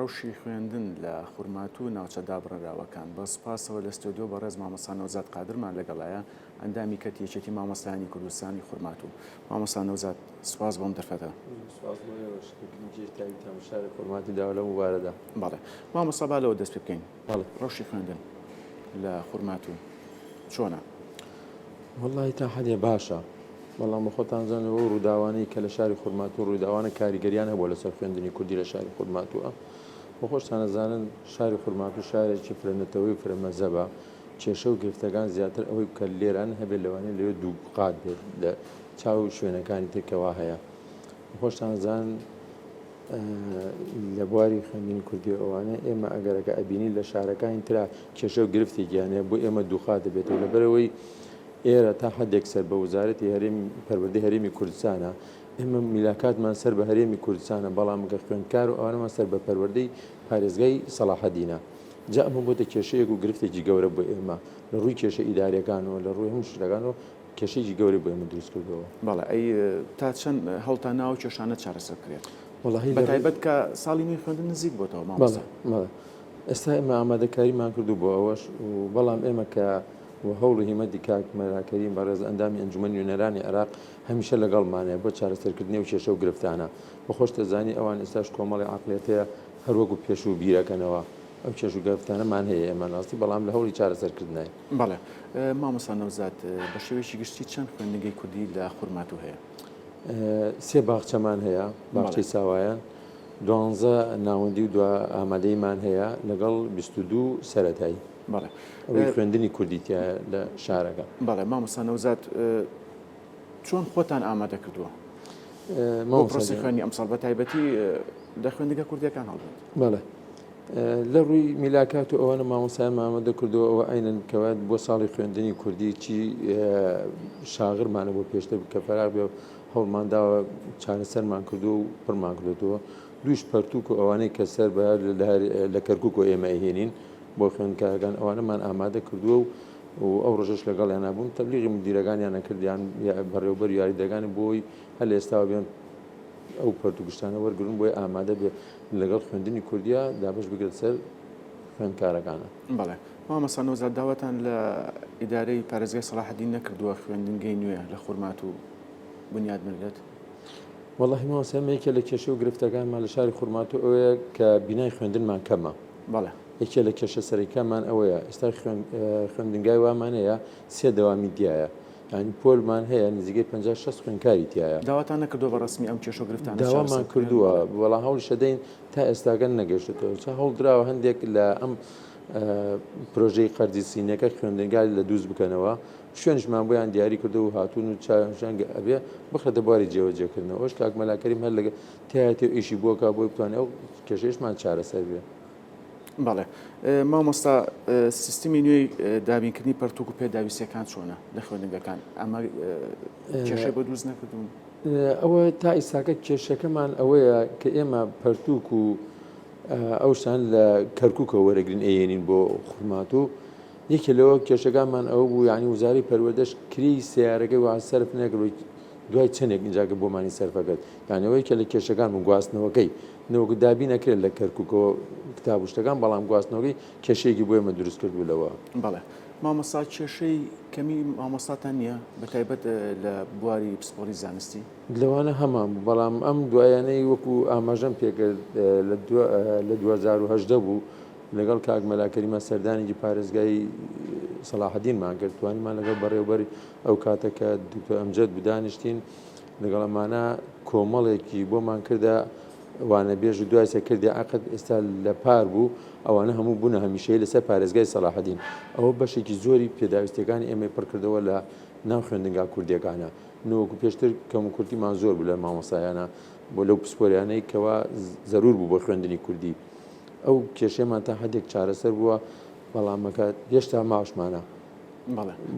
ڕەوشی خوێندن لە خورمات و ناوچە دابڕراوەکان بە سپاسەوە لە ستۆدیۆ بەڕێز مامۆستا نەوزاد قادرمان لەگەڵایە ئەندامی کەتیەکێتی مامۆستایانی کوردستانی خورمات و مامۆستا نەوزاد سپاس بۆم دەرفەتە شاری خورماتی داوا لە مبارەدا. بەڵێ مامۆستا با لەوە دەست پێ بکەین ڕەوشی خوێندن لە خورمات و چۆنە؟ وەڵڵی تا حەدێ باشە، بەڵام خۆتان زانەوە ڕووداوانەی کە لە شاری خورمات و ڕووداوانە کاریگەریان هەبووە لەسەر خوێندنی کوردی لە شاری خورماتووە. بۆ خۆشتان نەزانن شاری خورمات و شارێکی فرەنەتەوەی فرەمەزەبە، کێشە و گرفتەکان زیاتر ئەوەی کە لێران هەبێت لەوانەیە لەوێ دوو قات بێت لە چاو شوێنەکانی تێکەوە هەیە. خۆشتان نەزانن لە بواری خوێندنی کوردی ئەوانە ئێمە ئەگەرەکە ئەبینی لە شارەکانی ترا کێشە و گرفتێکیانەیە بۆ ئێمە دووخات دەبێتەوە لەبەرەوەی ئێرە تا حدێک سەر بە وزارەتی پەروەردەی هەرێمی کوردستانە، ئێمە میلاکاتمان سەر بە هەرێمی کوردستانە، بەڵام گە خوێندکار و ئەوانەمان سەر بە پەروەردەی پارێزگای سەلاحەدینە. جا ئەمە بۆتە کێشەیەک و گرفتێکی گەورە بۆ ئێمە لە ڕووی کێشە ئیداریەکانەوە لە ڕووی هەموو شتەکانەوە کێشەیەکی گەورەی بۆ ئێمە دروست کردەوە. بەڵێ ئەی تا چەند هەڵتان ناو کێشانە چارەسەر کرێت؟ وەڵاهی بەتایبەت کە ساڵی نوێی خوێندن نزیک بۆتەوە مامۆستا. ئێستا ئێمە ئامادەکاریمان کردو بۆ ئەوەش، بەڵام ئێمە کە هەوڵی هیمەتی کاک مەراکەریم بەڕێز ئەندامی ئەنجومەنی نوێنەرانی عێراق هەمیشە لەگەڵمانەیە بۆ چارەسەرکردنی و کێشە و گرفتانە. بە خۆش دەزانی ئەوان ئێستاش کۆمەڵی عەقڵێتەیە هەروەکو پێش و بیرەکەنەوە ئەو کێش و گرفتانەمان هەیە ئێمە ناستی، بەڵام لە هەوڵی چارەسەرکردنای. بەڵێ مامۆستا نەوزاد بە شێوەیەکی گشتی چەند خوێندنگەی کوردی لە خورمات و هەیە؟ سێ باخچەمان هەیە، باخچەی ساوایان، 12 ناوەندی و دو ئامادەیمان هەیە لەگەڵ 22 سەرەتایی. بەڵێ ئەوەی خوێندنی کوردیتە لە شارەکە. بەڵێ مامۆستا نەوزاد چۆن خۆتان ئامادە کردووە بۆ پرۆسی خوێندنی ئەمساڵ بە تایبەتی لە خوێندنگە کوردیەکان هەڵبێت؟ بەڵێ لە ڕووی میلاکات و ئەوانە مامۆستایان ئامادە کردووە ئەوە ئاینەن کەوات بۆ ساڵی خوێندنی کوردی چی شاغرمانە بۆ پێشتر کە فەراغ بێ هەوڵمانداوە چارەسەرمان کردو و پڕمان کردووە. دووش پەرتووک و ئەوانەی کە سەر بە لە کەرکووک و ئێمە ئەهێنین بۆ خوێندکارەکان ئەوانەمان ئامادە کردووە و ئەو ڕۆژەش لەگەڵیان نابووم تەبلیغی مدیرەکانیان نەکردیان بەڕێوەبەر یاریدەکانی بۆی هەل ئێستاوە بێن ئەو پەرتوگشتانە وەرگرن بۆی ئامادە بێ لەگەڵ خوێندنی کوردیا دابش بگرێت سەر خوێندکارەکانە. بەڵێ مامۆستا نەوزاد داواتان لە ئیدارەی پارێزگای سەلاحەدین نەکردووە خوێندنگەی نوێ لە خورمات و بنیاد ملت؟ وەڵاهی مامۆستایەکە لە کێشە و گرفتەکانمان لە شاری خورمات و ئەوەیە کە بینای خوێندنمان کەمە. بەڵێ یەکێ لە کێشە سەرەکیمان ئەوەیە ئێستا خوێندنگای وامان هەیە سێ دەوامی دیایە، ینی پۆلمان هەیە نزیگەی 50-60 خوێندکاری تایە. داواتان نەکردووە بە ڕسمی ئەم کێشە و گرفتانە؟ داوامان کردووە، بەڵام هەوڵی شەدەین تا ئێستاگەن نەگەشتەوە. چا هەوڵ درراوە هەندێک لە ئەم پرۆژەی قەرزی سینەکە خوێندنگای لە دروست بکەنەوە، شوێنشمان بۆیان دیاری کردو و هاتوون و چاژان ئەبێ بخرێتە بواری جێوەجێکردنەوە. ئەوش کاک مەلاکەریم هەر لەگە تایەتی و ئیشی بۆکە بۆی بتوانێت ئەو کێشەیەشمان چارەسەر بێ. بەڵێ مامۆستا سیستمی نوێی دابینکردنی پەرتوک و پێداویستیەکان چۆنە لە خوێندنگەکان؟ ئەمە کێشەی بۆ دروست نەکردوون؟ ئەوە تا ئیساکە کێشەکەمان ئەوەیە کە ئێمە پەرتوک و ئەوشان لە کەرکووکە وەرەگرین ئەیێنین بۆ خورمات و یەکێ لەوە کێشەکانمان ئەوە بوو، یعنی وزاری پەروەردەش کری سیارەکەی وا سەرف نەکردووی دوای چەندێک اینجاکە بۆمانی سەرفەکەت، یانەوەی کە لە کێشەکان من گواستنەوەکەی نەوەکو دابی نەکرێت لە کەرکووکەوە کتاب و شتەکان، بەڵام گواستنەوەی کێشەیەکی بۆ ئێمە دروست کردبوو لەوە. بەڵێ مامۆستا کێشەی کەمی مامۆستاتان نییە بە تایبەت لە بواری پسپۆڕی زانستی؟ لەوانە هەمان بوو، بەڵام ئەم دوایانەی وەکو ئاماژەم پێکرد لە 2010 بوو لەگەڵ کاک مەلاکەریمە سەردانێکی پارێزگای سەلاحەدینمان کرد، توانیمان لەگەڵ بەڕێوەبەری ئەو کاتەکە دکتۆر ئەمجەد بدانیشتین لەگەڵ ئەمانە کۆمەڵێکی بۆمان کردە وانە بێژ و دوای سەکردی عقد ئێستا لە پار بوو، ئەوانە هەموو بوونە هەمیشەیە لەسەر پارێزگای سەلاحەدین. ئەوە بەشێکی زۆری پێداویستەکانی ئێمە پڕکردەوە لە ناو خوێندنگا کوردیەکانە. نەوەکو پێشتر کەم و کورتیمان زۆر بوو لە مامۆستایانە بۆ لەو پسپۆریانەی کەوا زەرور بوو بۆ خوێندنی کوردی. ئەو کێشەیەمان تا حدێک چارەسەر بووە، بەڵامەکە هێشتا ماوەشمانە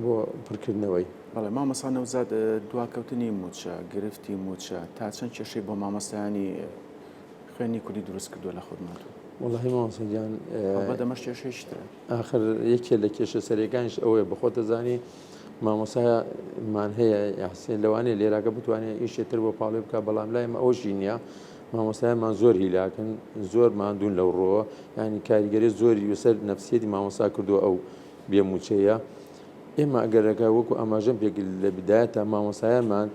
بۆ پڕکردنەوەی. بەڵێ مامۆستا نەوزاد دواکەوتنی موچە گرفتی موچە تا چەند کێشەی بۆ مامۆستایانی خوێندنی کوردی دروست کردووە لە خورمات؟ وەڵاهی مامۆستاجان بەدەمەش کێشەیەکی ترە. ئاخر یەکێ لە کێشە سەرەکانیش ئەوەیە بەخۆتە زانی مامۆستامان هەیە یاسێ لەوانەیە لێراکە بتوانێت ئیشێتر بۆ پاڵێ بکە، بەڵام لای ئێمە ئەوەشی نییە. مامۆستایانمان زۆر هیلاکن، زۆر ماندوون لەو ڕۆوە، ینی کاریگەری زۆری وسەر نەفسیەتی مامۆستا کردووە ئەو بێموچەیە. ئێمە ئەگەرەکە وەکو ئاماژەم پێ لە بدایەتە مامۆسایانمان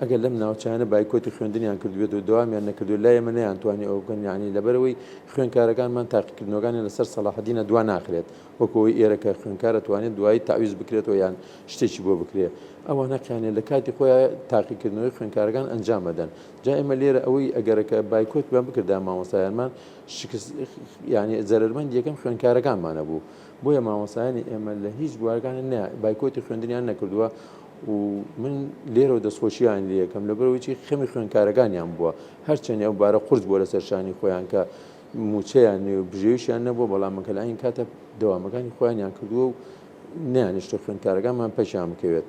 ئەگەر لەم ناوچانە بایکۆتی خوێندنیان کردوێت و دەوامیان نەکردو لای ئێمە نەیانتوانی ئەو بکەن، یعنی لەبەرەوەی خوێنکارەکانمان تاقیکردنەوەکانی لەسەر سەلاحەدینە دوا ناخرێت، وەکەوەی ئێرەکە خوێنکارە توانێت دوایی تعویز بکرێتەوە یان شتێکی بۆ بکرێت، ئەوە نەقیانێت لە کاتی خۆیان تاقیکردنەوەی خوێنکارەکان ئەنجام بدەن. جا ئێمە لێرە ئەوەی ئەگەرەکە بایکۆت بیان بکردا مامۆستایانمان ینی زەرمەند یەکەم خوێنکارەکانمانە بوو. بۆیە مامۆسایانی ئێمە لە هیچ بوارگانە بایکۆتی خوێندنیان نەکردووە و من لێرە دەستخۆشییان لێ یەکەم لەبەرەوەی خەمی خوێنکارەکانیان بووە، هەرچەندی ئەو بارە قورس بۆ لەسەر شانی خۆیان کە موچەیان و بژێویشیان نەبووە، بەڵام مەکە لاین کاتە دەوامەکانی خۆیانیان کردووە و نیانیشتە خوێنکارەکانمان پەشیان بکەوێت.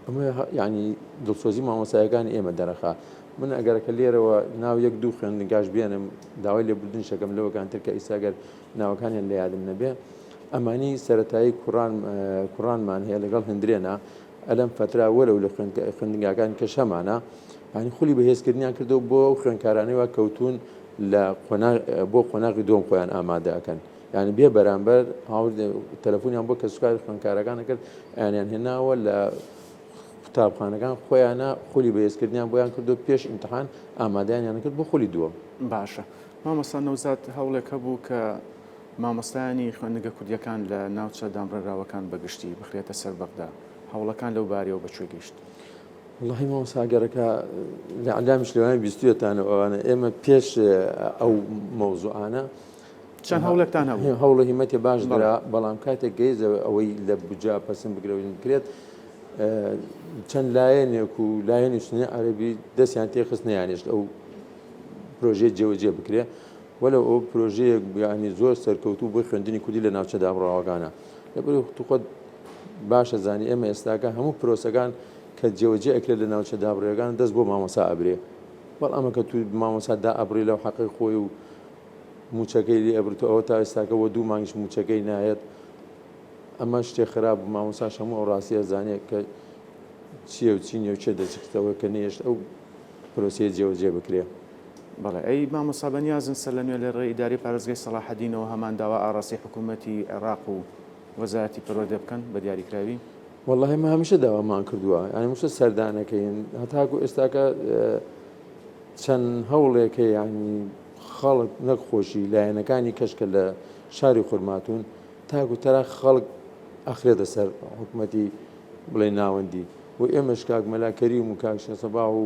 ئەمە ینی دڵسۆزی مامۆسایەکانی ئێمە دەرەخا. من ئەگەرەکە لێرەوە ناو یەک دوو خوێندنگاش بێنم داوای لێبوردن شەکەم لەوەکان ترکە ئیساگەر ناوەکانیان لە یادم نەبێ. ئەمانی سەرەتایی کوڕانمان هەیە لەگەڵ هەندرێنە ئەلەم فترا وەرەو لە خوێندنگاکان کە شەمانە ینی خولی بەهێزکردنیان کردو بۆ ئەو خوێنکارانەوە کەوتون بۆ قۆناغی دۆم خۆیان ئامادە ئەەکەن، ینی بێ بەرامبەر تەلەفۆنیان بۆ کە سوکاری خوێنکارەکانە کرد ئەیانیان هێناوە لە قوتابخانەکان خۆیانە خولی بەهێزکردنیان بۆیان کردو پێش ئیمتحان ئامادەیانیان کرد بۆ خولی دووەم. باشە مامۆستا نەوزاد هەوڵێک هەبوو کە مامۆستایانی خوێندنگە کوردیەکان لە ناوچە دامڕێراوەکان بەگشتی بخرێتە سەر بەغدا، هەوڵەکان لەو باریەوە بەکوێ گەیشت؟ والله مامۆستاگەرەکە لە عەلامیش لەوانی بیستوێتانەوە ئەوانە ئێمە پێش ئەو مەوزوعانە چەند هەوڵێکتان هەبوو؟ هەوڵە هیمەتی باش درا، بەڵام کاتێک گەیزەوە ئەوەی لە بجا پەسەند بگرەوەی بکرێت چەند لایەنێک و لایەنی سنەی عەرەبی دەستیان تێخست نەیانێشت ئەو پرۆژەی جێوەجێ بکرێ، وەلو ئەو پرۆژەیەک ینی زۆر سەرکەوتوو بۆ خوێندنی کوردی لە ناوچە دامڕاوەکانە. لەبەرەوەی خۆت باشە زانی ئێمە ئێستاکە هەموو پرۆسەکان کە جێوەجێ ئەکرێت لە ناوچە دابڕێگان دەست بۆ مامۆستا ئەبرێ، بەڵام ئەمە کە تو مامۆستا دا ئەبڕی لەو حەقی خۆی و موچەکەی لێ ئەبرێتەوە ئەوە تا ئێستاکەەوە 2 مانگیش موچەکەی نایەت، ئەمە شتێک خراپ مامۆستاش هەموو ئەو ڕاستیە زانێت کە چییە و چینیە و چێ دەچێتەوە کە نێشت ئەو پرۆسەیە جێوەجێ بکرێ. بەڵێ ئەی مامۆستا بەنیازن سەر لە نوێ لە ڕێی ئیداری پارێزگای سەلاحەدینەوە هەمان داوا ئاڕاستی حکوومەتی عێراق و وەزارەتی پەروەردە بکەن بە دیاریکراوی؟ والله ما هەمیشە داوامان کردووە، ینی موشە سەردانەکەین هەتاکو ئێستاکە چەند هەوڵێکە ینی خەڵک نەخۆشی لایەنەکانی کەشکە لە شاری خورماتون تاکو تەرا خەڵک ئەخرێتە سەر حکوومەتی بڵێ ناوەندی و ئێمەش کاک مەلاکەریم و کاک شەسەبا و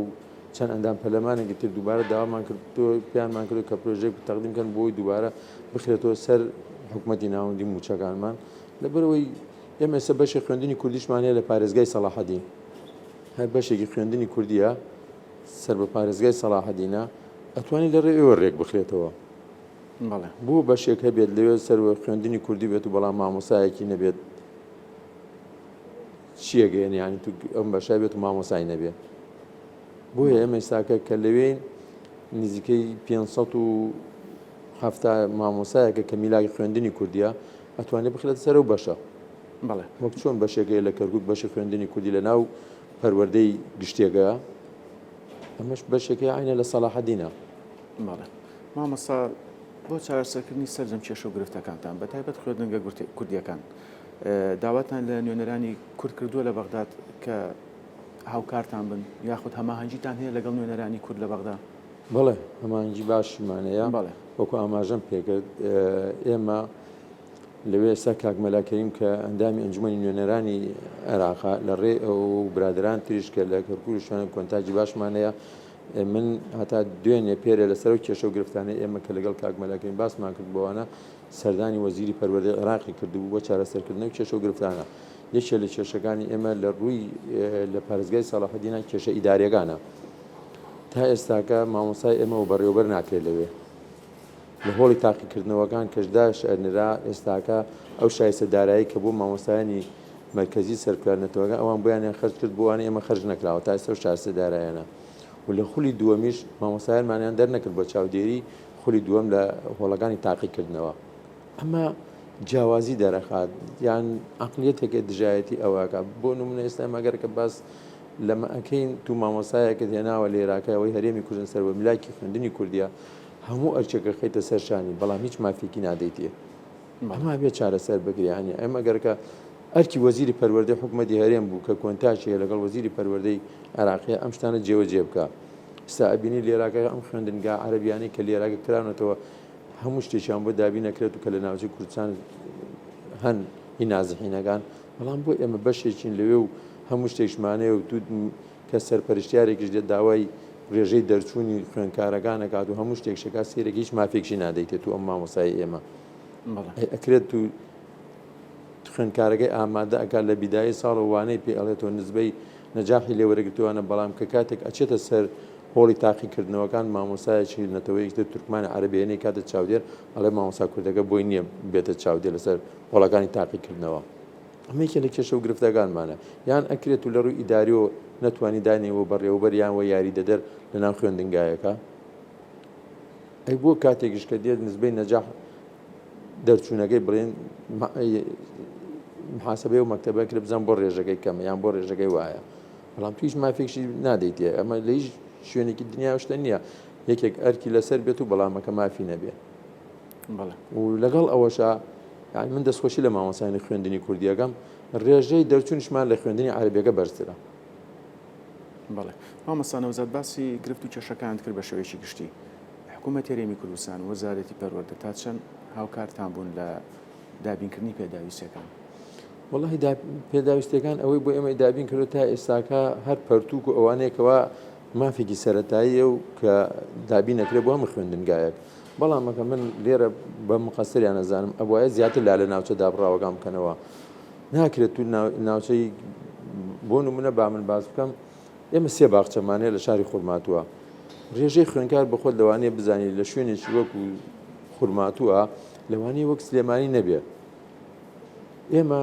چەند ئەندام پەرلەمانێکی تر دووبارە داوامان کردو پیانمان کردو کە پرۆژێک تەقدیم کەن بۆی دووبارە بخرێتەوە سەر حکوومەتی ناوەندی موچەکانمان. لەبەرەوەی ئێمە ئێستا بەشی خوێندنی کوردیشمان هەیە لە پارێزگای سەلاحەدین، هەر بەشێکی خوێندنی کوردیە سەر بە پارێزگای سەلاحەدینە ئەتوانی لە ڕێ ئێوە ڕێک بخرێتەوە. بەڵێ بۆ بەشێک هەبێت لەوێ سەر خوێندنی کوردی بێت و بەڵام مامۆسایەکی نەبێت چیەگەێن ینی تو ئەم بەشای بێت و مامۆسای نەبێت. بۆیە ئێمە ئێستاکە کە لەوێن نزیکەی 570 مامۆسایەکە کە میلاکی خوێندنی کوردیە ئەتوانێت بخرێت سەر و بەشە. بەڵێ وەک چۆن بەشێکەیە لە کەرگووت بەشی خوێندنی کوردی لە ناو پەروەردەی گشتێگە، ئەمەش بەشێکی عینە لە سەلاحەدینە. بەڵێ مامۆستا بۆ چارەسەرکردنی سەرجەم کێشە و گرفتەکانتان بەتایبەت خوێندنگە کوردیەکان داواتان لە نوێنەرانی کورد کردووە لە بەغداد کە هاوکارتان بن یاخود هەماهەنگیتان هەیە لەگەڵ نوێنەرانی کورد لە بەغدا؟ بەڵێ هەماهەنگی باشمانەیە، بەڵێ وەکو ئاماژەم پێکرد ئێمە لەوێ ئێستا کاک مەلاکەریم کە ئەندامی ئەنجومەنی نوێنەرانی عێراقا لە ڕێ ئەو برادران تریش کە لە کەرکوور شوێنە کۆنتاجی باشمانەیە. من هەتا دوێنێ پێرە لەسەر و کێشە و گرفتانەی ئێمە کە لەگەڵ کاک مەلاکەریم باسمان کرد بۆوانە سەردانی وەزیری پەروەردەی عێراقی کردبوو بۆ چارەسەرکردنەوەی کێشە و گرفتانە. یەکێ لە کێشەکانی ئێمە لە ڕووی لە پارێزگای سەلاحەدینە کێشە ئیداریەکانە. تا ئێستاکە مامۆسای ئێمە و بەڕێوەبەر ناکرێت لەوێ لە هۆڵی تاقیکردنەوەکان کەشدا شەرنرا ئێستاکە ئەو شایستە دارایی کە بۆ مامۆستایانی مرکزی سەرکردنەوەکە ئەوان بۆیانیان خەرج کرد بۆوانە ئێمە خەرج نەکراوە تا ئێستا شایستە دارایانە و لە خولی دووەمیش مامۆستایانمانیان دەرنەکرد بۆ چاودێری خولی دووەم لە هۆڵەکانی تاقیکردنەوە. ئەمە جیاوازی دەرەخات یان عەقلیەتێکە دژایەتی ئەوەکە بۆ نمونە ئێستا مەگەرکە باس لەمە ئەەکەین تو مامۆسایەکە هێناوە لێراکەوەی هەرێمی کوردن سەر بە ملاکی خوێندنی کوردیا هەموو ئەرچێکە خەیتە سەرشانی بەڵام هیچ مافێکی نادەیتێ ئەمە بێت چارەسەر بگریانی ئەمە گەرکە ئەرکی وەزیری پەروەردەی حکوومەتی هەرێم بوو کە کۆنتاچیە لەگەڵ وەزیری پەروەردەی عێراقی ئەم شتانە جێوەجێ بکە سابینی لێراکە ئەم خوێندنگا عەربیانی کە لێراکە کراونەتەوە هەموو شتێکیان بۆ دابی نەکرێت و کە لە ناوچەی کوردستان هەن هی نازەحینەکان بەڵام بۆ ئێمە بەشێکین لەوێ و هەموو شتێکشمانەیە و تو کە سەرپەرشتیارێکیش دێت داوای ڕێژەی دەرچوونی خوێندکارەکانەکات و هەموو شتێک شەکە سێرەی هیچ مافێکشی نادەیتێت و ئەم مامۆسایی ئێمە ئەکرێت و خوێندکارەکەی ئامادە ئەکات لە بیدایی ساڵ وانەی پێ ئەڵێتەوە نزبەی نەجاحی لێوەرەگرتووانە بەڵام کە کاتێک ئەچێتە سەر هۆڵی تاقیکردنەوەکان مامۆسایەکی نەتەوەیەکتر تورکمانی عەربیێنەی کاتە چاودێر ئەڵێ مامۆسا کوردەکە بۆی نییە بێتە چاودێر لەسەر هۆڵەکانی تاقیکردنەوە ئەمەیەکێ لە کێشە و گرفتەکانمانە یان ئەکرێت و لە ڕووی ئیداری و نەتوانی دانیەوە بەڕێوەبەر یان وە یاری دەدەر لە ناو خوێندنگایەکە ئەی بۆ کاتێکیش کە دێت نزبەی نەجاح دەرچوونەکەی بڵێن محاسبەی و مەکتەبە کرد بزان بۆ ڕێژەکەی کەمە یان بۆ ڕێژەکەی وایە بەڵام تویش مافێکشی نادەیتێ ئەمە لە هیچ شوێنێکی دنیا شتە نییە یەکێک ئەرکی لەسەر بێت و بەڵامەکە مافی نەبێ و لەگەڵ ئەوەشە یعنی من دەستخۆشی لە مامۆسایانی خوێندنی کوردیەکەم ڕێژەی دەرچوونیشمان لە خوێندنی عەربیەکە بەرزترە. بەڵێ مامۆستا نەوزاد باسی گرفت و کێشەکانت کرد بە شێوەیەکی گشتی حکوومەتی هەرێمی کوردستان و وەزارەتی پەروەردە تا چەند هاوکارتان بوون لە دابینکردنی پێداویستەکان؟ وەڵاهی پێداویستەکان ئەوەی بۆ ئێمە دابین کردو تا ئێستاکە هەر پەرتووک و ئەوانەیەکەوە مافێکی سەرەتاییە و کە دابین نەکرێت بۆ هەموو خوێندنگایەک بەڵامەکە من لێرە بە مقەسەریان نەزانم ئەوایە زیاتر لا لە ناوچە دابڕاوەکان بکەنەوە ناکرێت تو ناوچەی بۆ نمونە با من باز بکەم ئێمە سێ باخچەمانەیە لە شاری خورماتووە ڕێژەی خوێنکار بەخۆت لەوانەیە بزانانی لە شوێنێکی وەکو خورماتووە لەوانەیە وەک سلێمانی نەبێ ئێمە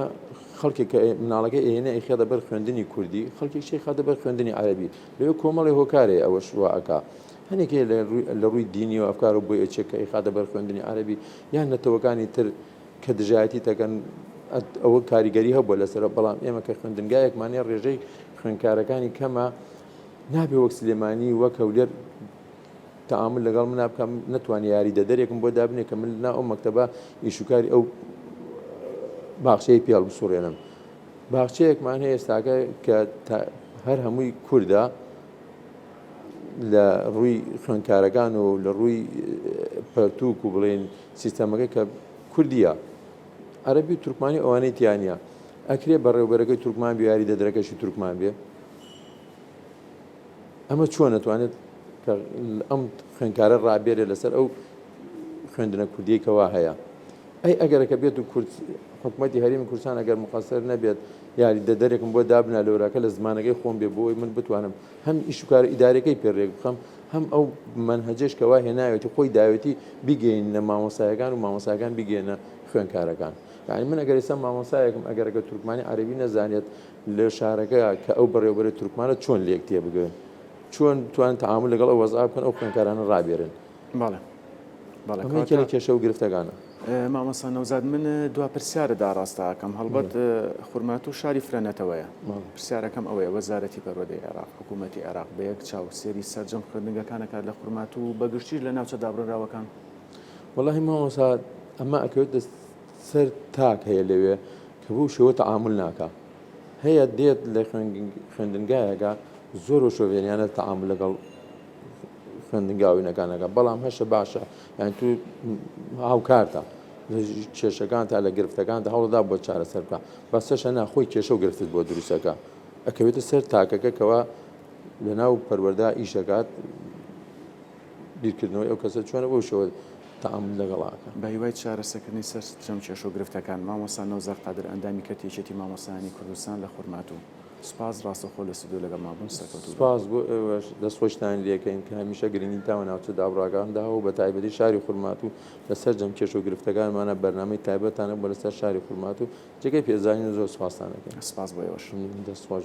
خەڵکێک مناڵەکە ئێنە ئەیخێدە بەر خوێندنی کوردی خەڵکێکی خاتە بەر خوێندنی عەربی لەوێ کۆمەڵی هۆکارێ ئەوە شوواکە هەنێکی لە ڕووی دینی و ئەفکار و بۆ ئەچێکە ئەیخاتە بەر خوێندنی عەربی یان نەتەوەکانی تر کە دژایەتی تەکەن ئەوە کاریگەری هەبووە لەسەر بەڵام ئێمە کە خوێندنگایەکمانێ ڕێژەی خوێندکارەکانی کەمە نابێ وەک سلێمانی وەک هەولێر تەعامل لەگەڵ من بکەم نەتوانانی یاری دەدەرێکم بۆ دابنێ کە من نا ئەو مەکتەبە ئیشوکاری ئەو باخچەی پێڵ بسوڕێنم باخچەیەکمان هەیە ئێستاکە کە هەر هەمووی کووردە لە ڕووی خوێندکارەکان و لە ڕووی پەرتووک و بڵێن سیستەمەکەی کە کوردیە عەربی و تورکمانی ئەوانەی تیانە ئەکرێ بەڕێوبەرەکەی تورکمان بێ یاری دەدرەکەشی تورکمان بێ ئەمە چۆن نەتوانێت کە ئەم خوێندکارە ڕابێرێ لەسەر ئەو خوێندنە کوردیەکەوا هەیە ئەی ئەگەرەکە بێت و حکوومەتی هەرێمی کوردستان ئەگەر مقەسەر نەبێت یاری دەدەرێکم بۆ دابنا لەوراکە لە زمانەکەی خۆم بێ بۆی من بتوانم هەم ئیشوکار ئیدارەکەی پێڕێک بخەم هەم ئەو منهەجەش کەوا هێناوێتی خۆی داوێتی بیگەینە مامۆسایەکان و مامۆساکان بگەێنە خوێندکارەکان یعنی من ئەگەر ئێستا مامۆسایەکم ئەگەرەکە تورکمانی عەربی نەزانێت لە شارەکە کە ئەو بەڕێوەبەری تورکمانە چۆن لێک تێبگەن چۆن توان تەعامل لەگەڵ ئەو وەزع بکەن ئەو خوێندکارانە ڕابێرن ئەمەیەکێ لە کێشە و گرفتەکانە. مامۆستا نەوزاد من دوا پرسیارەدا ڕاستەکەم هەڵبەت خورماتوو شاری فرەنەتەوەیە پرسیارەکەم ئەوەیە وەزارەتی پەروەردەی عێراق حکوومەتی عێراق بە یەک چاو سێری سەرجەم خوێندنگەکانەکات لە خورماتوو بەگشتیش لە ناوچە دابڕراوەکان وەڵاهی مامۆستا ئەمە ئەکەوێت سەر تاک هەیە لەوێ کە بۆ شێوە تەعامل ناکە هەیە دێت لە خوێندنگایەکە زۆر و شۆڤێنیانە تەعامل لەگەڵ خوێندنگاوینەکانەکە بەڵام هەشە باشە یان تو هاوکارتە کێشەکان تا لە گرفتەکان هەوڵدا بۆ چارەسەر بکە بەسەشە ناخۆی کێشە و گرفتت بۆ دروستەکە ئەکەوێتە سەر تاکەکە کەەوە لە ناو پەروەردا ئیشەکات بیرکردنەوەی ئەو کەسە چۆنە بۆ شەوە تەعامل لەگەڵاکە بە هیوای چارەسەرکردنی سەر جەم کێشە و گرفتەکان مامۆستا نەوزاد قادر ئەندامی کەتێکێتی مامۆستایانی کوردستان لە خورماتوو سپاس ڕاستەخۆ لە ستودیۆ لەگەڵ مابوون سەرکەوتوو سپاس بۆ ئێوەش دەستخۆشتانی لەکەین کە هەمیشە گرنگی تاوە ناوچە دابڕاکاندا و بە تایبەتی شاری خورماتوو لەسەر جەم کێشە و گرفتەکانمانە بەرنامەی تایبەتانە بۆ لەسەر شاری خورماتوو جێگەی پێزانین و زۆر سپاسانەکەین سپاس بۆ ئێوەش دەستخۆش